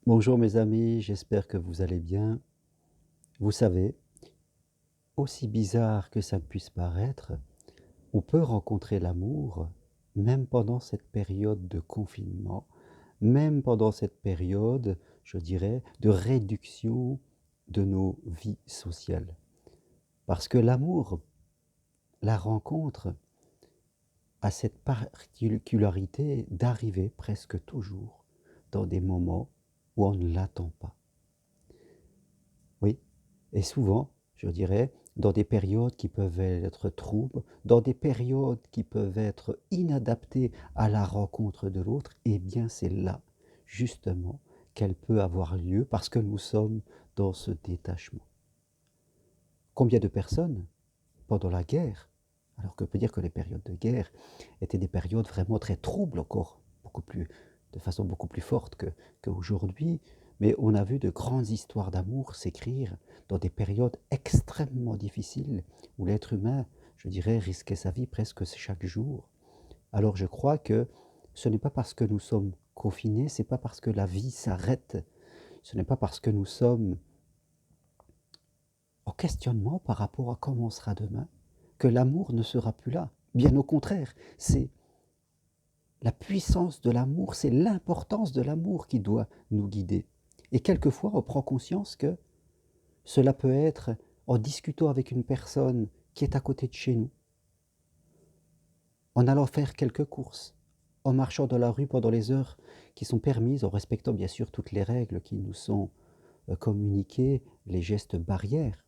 Bonjour mes amis, j'espère que vous allez bien. Vous savez, aussi bizarre que ça puisse paraître, on peut rencontrer l'amour même pendant cette période de confinement, même pendant cette période, je dirais, de réduction de nos vies sociales. Parce que l'amour, la rencontre, a cette particularité d'arriver presque toujours dans des moments où on ne l'attend pas. Oui, et souvent, je dirais, dans des périodes qui peuvent être troubles, dans des périodes qui peuvent être inadaptées à la rencontre de l'autre, eh bien c'est là, justement, qu'elle peut avoir lieu parce que nous sommes dans ce détachement. Combien de personnes, pendant la guerre, alors que peut dire que les périodes de guerre étaient des périodes vraiment très troubles encore, de façon beaucoup plus forte qu'aujourd'hui, mais on a vu de grandes histoires d'amour s'écrire dans des périodes extrêmement difficiles où l'être humain, je dirais, risquait sa vie presque chaque jour. Alors je crois que ce n'est pas parce que nous sommes confinés, c'est pas parce que la vie s'arrête, ce n'est pas parce que nous sommes en questionnement par rapport à comment on sera demain, que l'amour ne sera plus là. Bien au contraire, c'est la puissance de l'amour, c'est l'importance de l'amour qui doit nous guider. Et quelquefois, on prend conscience que cela peut être en discutant avec une personne qui est à côté de chez nous, en allant faire quelques courses, en marchant dans la rue pendant les heures qui sont permises, en respectant bien sûr toutes les règles qui nous sont communiquées, les gestes barrières,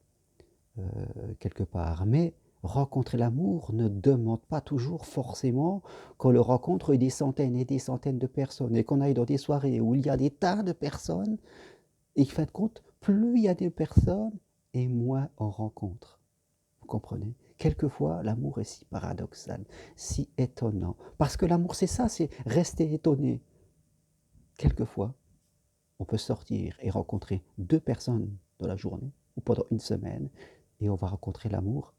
quelque part. Mais rencontrer l'amour ne demande pas toujours forcément qu'on le rencontre des centaines et des centaines de personnes et qu'on aille dans des soirées où il y a des tas de personnes et fin de compte, plus il y a de personnes et moins on rencontre. Vous comprenez? Quelquefois, l'amour est si paradoxal, si étonnant. Parce que l'amour, c'est ça, c'est rester étonné. Quelquefois, on peut sortir et rencontrer deux personnes dans la journée ou pendant une semaine et on va rencontrer l'amour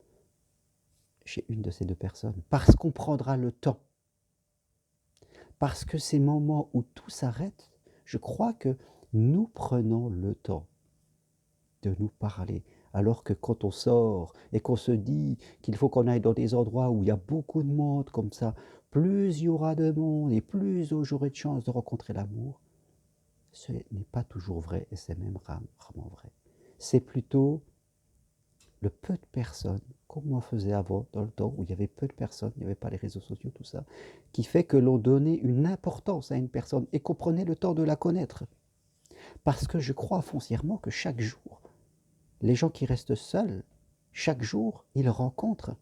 chez une de ces deux personnes, parce qu'on prendra le temps, parce que ces moments où tout s'arrête, je crois que nous prenons le temps de nous parler, alors que quand on sort et qu'on se dit qu'il faut qu'on aille dans des endroits où il y a beaucoup de monde comme ça, plus il y aura de monde et plus j'aurai de chance de rencontrer l'amour, ce n'est pas toujours vrai et c'est même rarement vrai. C'est plutôt le peu de personnes, comme on faisait avant, dans le temps où il y avait peu de personnes, il n'y avait pas les réseaux sociaux, tout ça, qui fait que l'on donnait une importance à une personne et qu'on prenait le temps de la connaître. Parce que je crois foncièrement que chaque jour, les gens qui restent seuls, chaque jour, ils rencontrent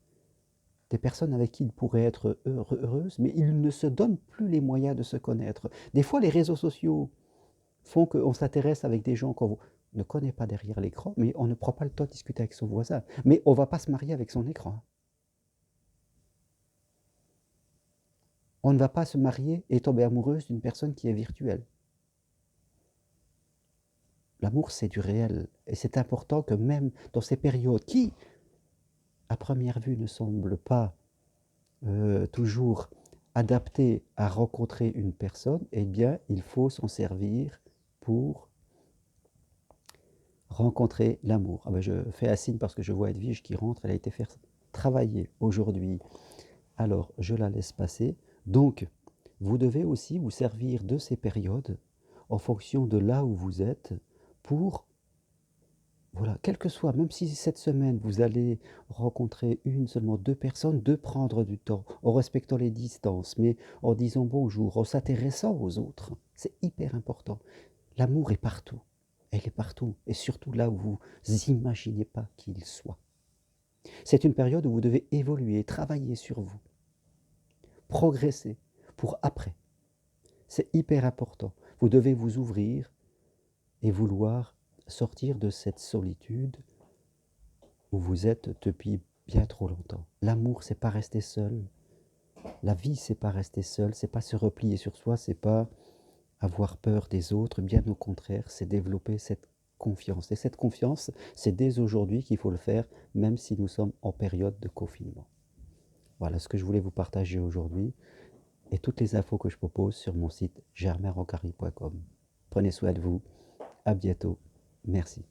des personnes avec qui ils pourraient être heureuses, mais ils ne se donnent plus les moyens de se connaître. Des fois, les réseaux sociaux font qu'on s'intéresse avec des gens qu'on ne connaît pas derrière l'écran, mais on ne prend pas le temps de discuter avec son voisin. Mais on ne va pas se marier avec son écran. On ne va pas se marier et tomber amoureuse d'une personne qui est virtuelle. L'amour, c'est du réel. Et c'est important que même dans ces périodes qui, à première vue, ne semblent pas toujours adaptées à rencontrer une personne, eh bien, il faut s'en servir pour rencontrer l'amour. Ah ben, je fais un signe parce que je vois Edwige qui rentre, elle a été faire travailler aujourd'hui. Alors, je la laisse passer. Donc, vous devez aussi vous servir de ces périodes en fonction de là où vous êtes pour, voilà, quel que soit, même si cette semaine vous allez rencontrer seulement deux personnes, de prendre du temps en respectant les distances, mais en disant bonjour, en s'intéressant aux autres. C'est hyper important. L'amour est partout. Elle est partout. Et surtout là où vous imaginez pas qu'il soit. C'est une période où vous devez évoluer, travailler sur vous, progresser pour après. C'est hyper important. Vous devez vous ouvrir et vouloir sortir de cette solitude où vous êtes depuis bien trop longtemps. L'amour, c'est pas rester seul. La vie, c'est pas rester seul. C'est pas se replier sur soi. C'est pas avoir peur des autres. Bien au contraire, c'est développer cette confiance. Et cette confiance, c'est dès aujourd'hui qu'il faut le faire, même si nous sommes en période de confinement. Voilà ce que je voulais vous partager aujourd'hui et toutes les infos que je propose sur mon site germainroncari.com. Prenez soin de vous. À bientôt. Merci.